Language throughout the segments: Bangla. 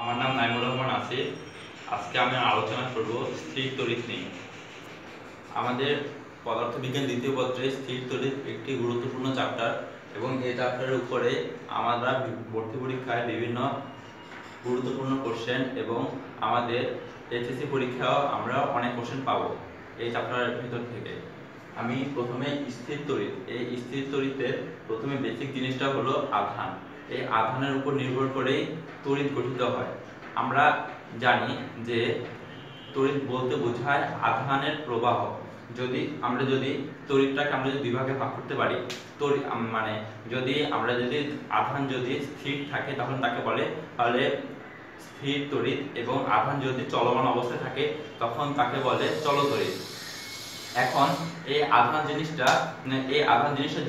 আমার নাম নাইমুর রহমান আসিফ। আজকে আমি আলোচনা করব স্থির তড়িৎ নিয়ে। আমাদের পদার্থবিজ্ঞান দ্বিতীয় পত্রে স্থির তড়িৎ একটি গুরুত্বপূর্ণ চ্যাপ্টার এবং এই চ্যাপ্টারের উপরে আমরা ভর্তি পরীক্ষায় বিভিন্ন গুরুত্বপূর্ণ কোশ্চেন এবং আমাদের এইচএসসি পরীক্ষাও আমরা অনেক কোশ্চেন পাবো এই চ্যাপ্টারের ভিতর থেকে। আমি প্রথমে স্থির তড়িৎ, এই স্থির তড়িতের প্রথমে বেসিক জিনিসটা হলো আধান। এই আধানের উপর নির্ভর করেই তড়িৎ গঠিত হয়। আমরা জানি যে তড়িৎ বলতে বোঝায় আধানের প্রবাহ। যদি তড়িৎটাকে আমরা যদি বিভাগে ভাগ করতে পারি, যদি আধান যদি স্থির থাকে তখন তাকে বলে স্থির তড়িৎ, এবং আধান যদি চলমান অবস্থায় থাকে তখন তাকে বলে চলতড়িৎ। এখন এই আধান জিনিসটা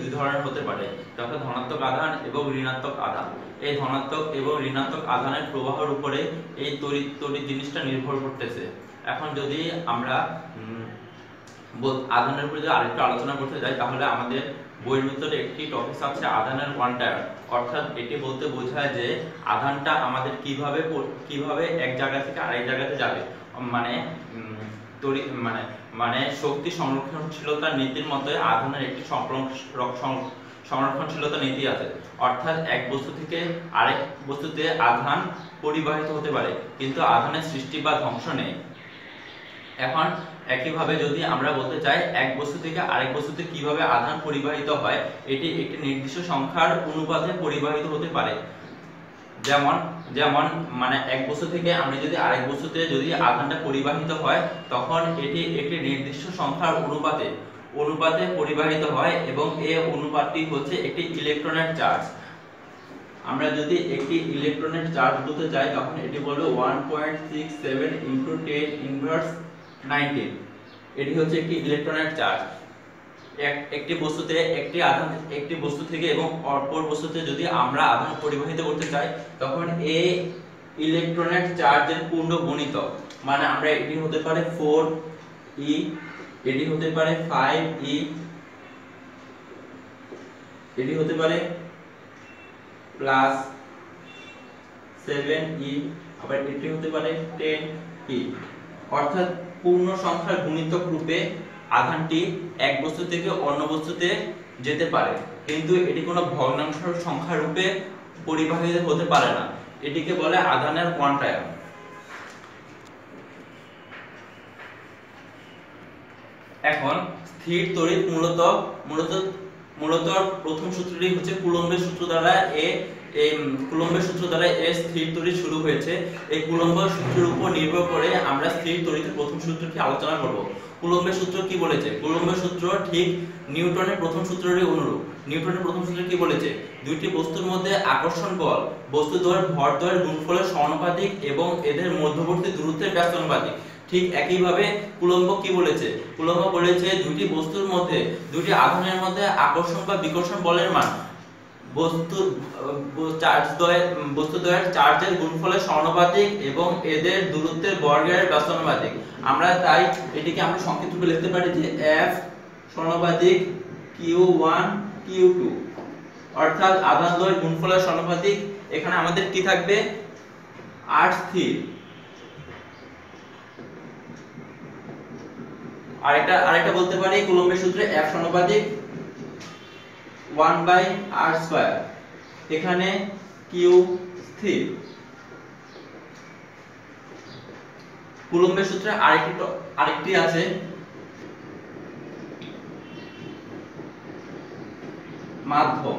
দুই ধরনের হতে পারে, যথা ধনাত্মক আধান এবং ঋণাত্মক আধান। এই ধনাত্মক এবং ঋণাত্মক আধানের প্রবাহের উপরে এই তড়িৎ জিনিসটা নির্ভর করতেছে। এখন যদি আমরা আধানের উপরে আরেকটু আলোচনা করতে যাই, তাহলে আমাদের বইয়ের ভিতরে একটি টপিক আছে আধানের কোয়ান্টাম। অর্থাৎ এটি বলতে বোঝায় যে আধানটা আমাদের কিভাবে এক জায়গা থেকে আরেক জায়গাতে যাবে। শক্তি সংরক্ষণশীলতার নীতির মতো আধানের একটি সংরক্ষণশীলতা নীতি আছে। অর্থাৎ এক বস্তু থেকে আরেক বস্তুতে আধান পরিবাহিত হতে পারে, কিন্তু আধানের সৃষ্টি বা ধ্বংস নেই। এখন একইভাবে যদি আমরা বলতে চাই এক বস্তু থেকে আরেক বস্তুতে কিভাবে আধান পরিবাহিত হয়, এটি একটি নির্দিষ্ট সংখ্যার অনুপাতে পরিবাহিত হতে পারে। যেমন এক বস্তু থেকে আমি যদি আরেক বস্তুতে যদি আধানটা পরিবাহিত হয়, তখন এটি একটি নির্দিষ্ট সংখ্যার অনুপাতে পরিবাহিত হয়, এবং এই অনুপাতটি হচ্ছে একটি ইলেকট্রনের চার্জ। আমরা যদি একটি ইলেকট্রনের চার্জ বলতে চাই, তখন এটি বলবো 1.67 × 10⁻⁹। এটি হচ্ছে একটি ইলেকট্রনের চার্জ। একটি বস্তু থেকে এবং অপর বস্তুতে যদি আমরা আধান পরিবাহিত করতে চাই, তখন এই ইলেকট্রনের চার্জের পূর্ণ গুণিতক, আমরা এটি হতে পারে 4e, এটি হতে পারে 5e, এটি হতে পারে +7e, আবার এটি হতে পারে 10e। অর্থাৎ পূর্ণ সংখ্যার গুণিতক রূপে আধানটি এক বস্তু থেকে অন্য বস্তুতে যেতে পারে, কিন্তু এটি কোনো ভগ্নাংশ সংখ্যা রূপে পরিবাহিত হতে পারে না। এটিকে বলে আধানের কোয়ান্টাম। এখন স্থির তড়িৎ মূলত প্রথম সূত্রটি হচ্ছে কুলম্বের সূত্র দ্বারা স্থির তড়িৎ শুরু হয়েছে। এই কুলম্বের সূত্রের উপর নির্ভর করে আমরা স্থির তড়িতের প্রথম সূত্রটি আলোচনা করব। কুলম্বের সূত্র কি বলেছে? কুলম্বের সূত্র ঠিক নিউটনের প্রথম সূত্রেরই অনুরূপ। নিউটনের প্রথম সূত্র কি বলেছে? দুইটি বস্তুর মধ্যে আকর্ষণ বল বস্তুদ্বয়ের ভরদ্বয়ের গুণফলের সমানুপাতিক এবং এদের মধ্যবর্তী দূরত্বের ব্যস্তানুপাতিক। ঠিক একইভাবে কুলম্ব কি বলেছে? কুলম্ব বলেছে দুইটি আধানের মধ্যে আকর্ষণ বা বিকর্ষণ বলের মান বস্তুদ্বয়ের চার্জের গুণফলের সমানুপাতিক এবং এদের দূরত্বের বর্গের ব্যস্তানুপাতিক। আমরা তাই এটিকে আমরা সংক্ষিপ্ত রূপে লিখতে পারি যে F সমানুপাতিক Q1 Q2। অর্থাৎ আধানদ্বয়ের গুণফলের সমানুপাতিক। এখানে আমাদের কি থাকবে? R স্থির। আরেকটা বলতে পারি কুলম্বের সূত্রে F সমানুপাতিক 1/r²। এখানে Q স্থির। কুলম্বের সূত্রে আরেকটি আছে মাধ্যম।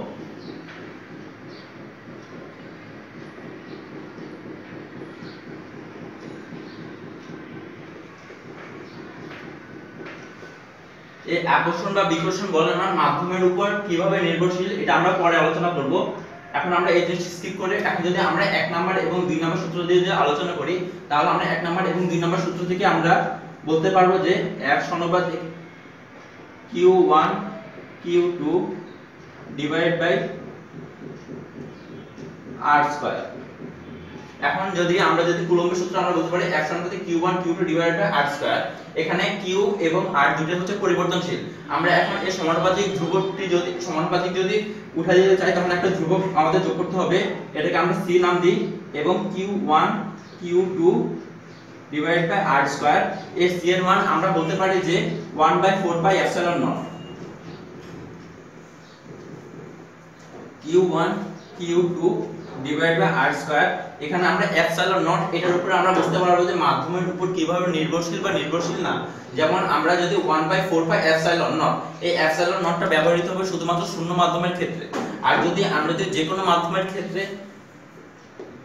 এই আকর্ষণ বা বিকর্ষণ বলের মান মাধ্যমের উপর কিভাবে নির্ভরশীল, এটা আমরা পরে আলোচনা করব। এখন আমরা এই জিনিসটি স্কিপ করে এখন যদি আমরা 1 নাম্বার এবং 2 নাম্বার সূত্র দিয়ে যদি আলোচনা করি, তাহলে আমরা 1 নাম্বার এবং 2 নাম্বার সূত্র থেকে আমরা বলতে পারবো যে F সমানুপাতিক Q1 Q2 / r²। এখন যদি আমরা কুলম্বের সূত্র আমরা বলতে পারি F সমান Q1 Q2 divided by R square. এখানে Q এবং R দুটোই হচ্ছে পরিবর্তনশীল। আমরা এখন এই সমানুপাতিক ধ্রুবকটি যদি উঠাই দিতে চাই তখন একটা ধ্রুবক আমাদের যোগ করতে হবে, এটাকে আমরা C নাম দিই, এবং Q1 Q2 divided by R square. এর C এর মান আমরা বলতে পারি যে 1/4 pi epsilon naught. Q1 Q2 divide by R square. এখানে আমরা এপসিলন নট এটার উপর আমরা বুঝতে পারবো যে মাধ্যমের উপর কিভাবে নির্ভরশীল বা নির্ভরশীল না। যেমন আমরা যদি 1/4 পাই এপসিলন নট, এই এপসিলন নটটা ব্যবহৃত হবে শুধুমাত্র শূন্য মাধ্যমের ক্ষেত্রে। আর যদি আমরা যে কোনো মাধ্যমের ক্ষেত্রে,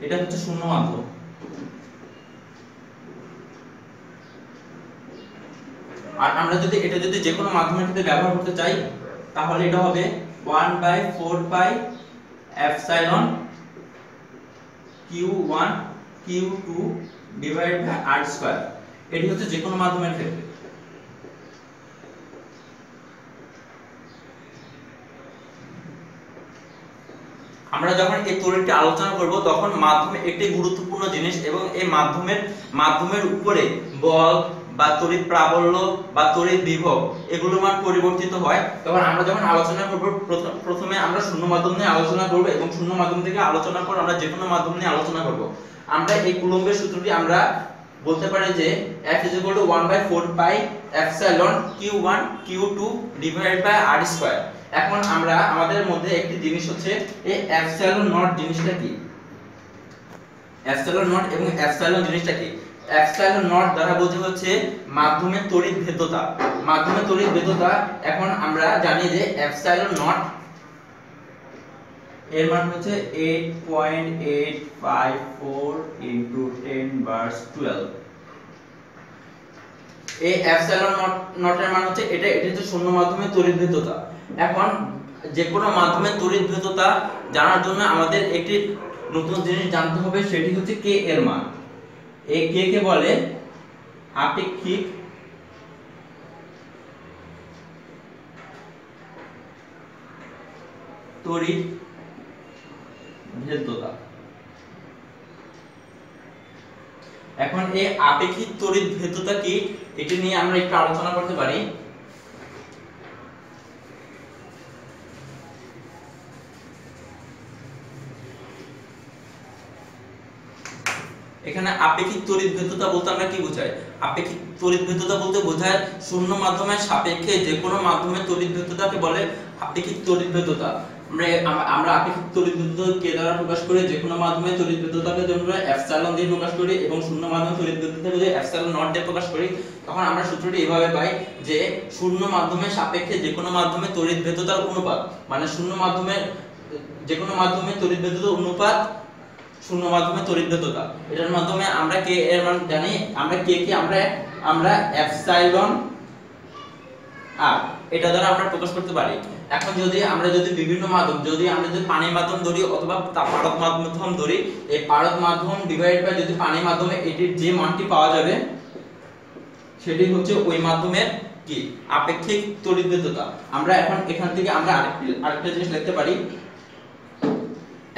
এটা হচ্ছে শূন্য মাধ্যম, আর আমরা যদি এটা যে কোনো মাধ্যমের ক্ষেত্রে ব্যবহার করতে চাই তাহলে এটা হবে 1/4 pi epsilon Q1 Q2 divide by R square. এটি হচ্ছে যে কোনো মাধ্যমের ক্ষেত্রে। আমরা যখন এই তড়িৎটি আলোচনা করব তখন মাধ্যম একটি গুরুত্বপূর্ণ জিনিস, এবং এই মাধ্যমের উপরে বল বা তড়িৎ প্রাবল্য বা তড়িৎ বিভব এগুলোর মান পরিবর্তিত হয়। তখন আমরা যখন আলোচনা করব প্রথমে আমরা শূন্য মাধ্যম নিয়ে আলোচনা করব, এবং শূন্য মাধ্যম থেকে আলোচনা করে আমরা যে কোনো মাধ্যম নিয়ে আলোচনা করব। আমরা এই কুলম্বের সূত্রটি আমরা বলতে পারি যে F = 1/4 pi epsilon Q1 Q2 divide by R square. এখন আমরা আমাদের মধ্যে একটি জিনিস হচ্ছে এই এপসিলন নট জিনিসটা কি, এপসিলন নট এবং এপসিলন জিনিসটা কি। এপসিলন নট দ্বারা বোঝা হচ্ছে মাধ্যমের তড়িৎ ভেদ্যতা। মাধ্যমের তড়িৎ ভেদ্যতা এখন আমরা জানি যে এপসিলন নট এর মান হচ্ছে 8.854 * 10^12। এই এপসিলন নটের মান হচ্ছে এটা হচ্ছে শূন্য মাধ্যমের তড়িৎ ভেদ্যতা। এখন যে কোনো মাধ্যমের তড়িৎ ভেদ্যতা জানার জন্য আমাদের একটি নতুন জিনিস জানতে হবে, সেটি হচ্ছে K এর মান। এই K কে বলে আপেক্ষিক তড়িৎ ভেদ্যতা। এখন এই আপেক্ষিক তড়িৎ ভেদ্যতা কি, এটি নিয়ে আমরা একটু আলোচনা করতে পারি। এখানে আপেক্ষিক তড়িৎ ভেদ্যতা বলতে আমরা কি বোঝাই? আপেক্ষিক তড়িৎ ভেদ্যতা বলতে বোঝায় শূন্য মাধ্যমের সাপেক্ষে যে কোনো মাধ্যমের তড়িৎ ভেদ্যতাকে বলে আপেক্ষিক তড়িৎ ভেদ্যতা। আমরা আপেক্ষিক তড়িৎ ভেদ্যতা কে দ্বারা প্রকাশ করি? যে কোনো মাধ্যমের তড়িৎ ভেদ্যতাকে আমরা এপসিলন দিয়ে প্রকাশ করি, এবং শূন্য মাধ্যমের তড়িৎ ভেদ্যতাকে যদি এপসিলন নট দিয়ে প্রকাশ করি, তখন আমরা সূত্রটি এভাবে পাই যে শূন্য মাধ্যমের সাপেক্ষে যে কোনো মাধ্যমের তড়িৎ ভেদ্যতার অনুপাত, মানে শূন্য মাধ্যমের যে কোনো মাধ্যমের তড়িৎ ভেদ্যতার অনুপাত শূন্য মাধ্যমে তড়িৎ ভেদ্যতা। এটার মাধ্যমে আমরা K এর মান জানি। আমরা K কে আমরা এপসিলন আর এটা দ্বারা আমরা প্রকাশ করতে পারি। এখন আমরা যদি বিভিন্ন মাধ্যম, আমরা যদি পানির মাধ্যম ধরি অথবা পারদ মাধ্যম ধরি, এই পারদ মাধ্যম ডিভাইড বাই যদি পানির মাধ্যমে এটির যে মানটি পাওয়া যাবে সেটি হচ্ছে ওই মাধ্যমের কি আপেক্ষিক তড়িৎ ভেদ্যতা। আমরা এখন এখান থেকে আমরা আরেকটা জিনিস লিখতে পারি,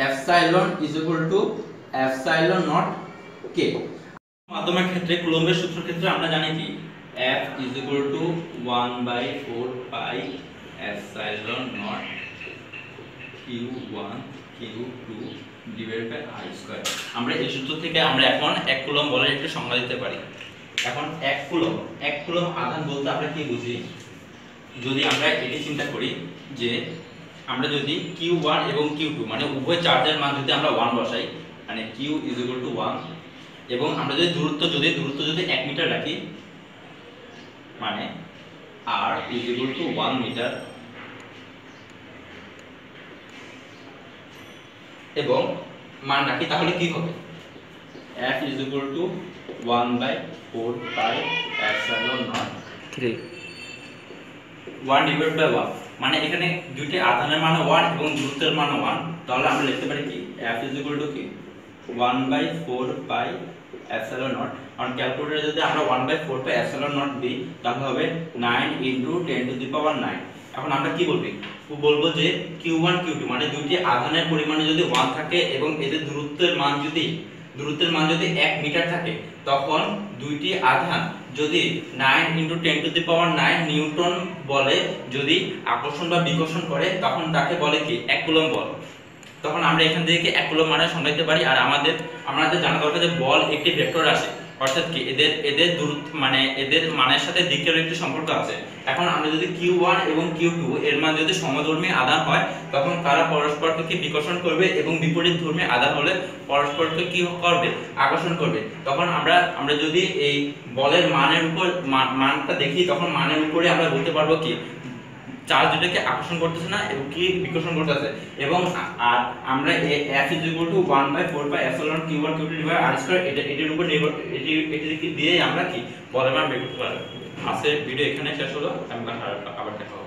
এপসিলন = এপসিলন নট K। মাধ্যমের ক্ষেত্রে কুলম্বের সূত্রের ক্ষেত্রে আমরা জানি কি F = 1/4 pi epsilon naught Q1 Q2 divide by R square. আমরা এই সূত্র থেকে আমরা এখন 1 কুলম্ব বলের একটু সংজ্ঞা দিতে পারি। এখন 1 কুলম্ব আধান বলতে আমরা কি বুঝি? যদি আমরা এটি চিন্তা করি যে আমরা যদি Q1 এবং Q2 মানে উভয় চার্জের মান যদি আমরা 1 বসাই, মানে Q = 1, এবং আমরা যদি দূরত্ব যদি 1 মিটার রাখি, মানে R = 1 মিটার, এবং মান রাখি, তাহলে কি হবে? F = 1/4 pi epsilon naught 3 1 divide by 1, মানে এখানে দুইটি আধানের মান 1 এবং দূরত্বের মান 1। তাহলে আমরা লিখতে পারি কি F = কি 1/4 পাই এপসিলন নট। আর ক্যালকুলেটরে যদি আমরা 1/4 পাই এপসিলন নট দিই তাহলে হবে 9 × 10⁹। এখন আমরা কি বলবো যে Q1 Q2 মানে দুইটি আধানের পরিমাণে যদি 1 থাকে এবং এদের দূরত্বের মান যদি দূরত্বের মান যদি 1 মিটার থাকে তখন দুইটি আধান যদি 9 × 10⁹ নিউটন বলে যদি আকর্ষণ বা বিকর্ষণ করে তখন তাকে বলে কি 1 কুলম্ব বল। তখন আমরা এখান থেকে 1 কুলম্ব মানে সংজ্ঞাইতে পারি। আর আমাদের জানা দরকার যে বল একটি ভেক্টর রাশি, অর্থাৎ কি এদের দূরত্ব মানে এদের মানের সাথে দিকের একটি সম্পর্ক আছে। এখন আমরা যদি q1 এবং q2 এর মান যদি সমধর্মী আধান হয় তখন তারা পরস্পরকে কি বিকর্ষণ করবে এবং বিপরীত ধর্মী আধান হলে পরস্পরকে কি করবে, আকর্ষণ করবে। তখন আমরা যদি এই বলের মানের উপর মানটা দেখি তখন মানের উপরে আমরা বলতে পারবো কি চার্জ দুটোকে আকর্ষণ করতেছে না এবং কি বিকর্ষণ করতেছে। এবং আর আমরা F = 1/4πε₀q1q2r² এটির উপর নির্ভর এটি দিয়ে আমরা কি বলের মান বের করতে পারবো। আজকের ভিডিও এখানে শেষ হলো, আবার দেখা হবে।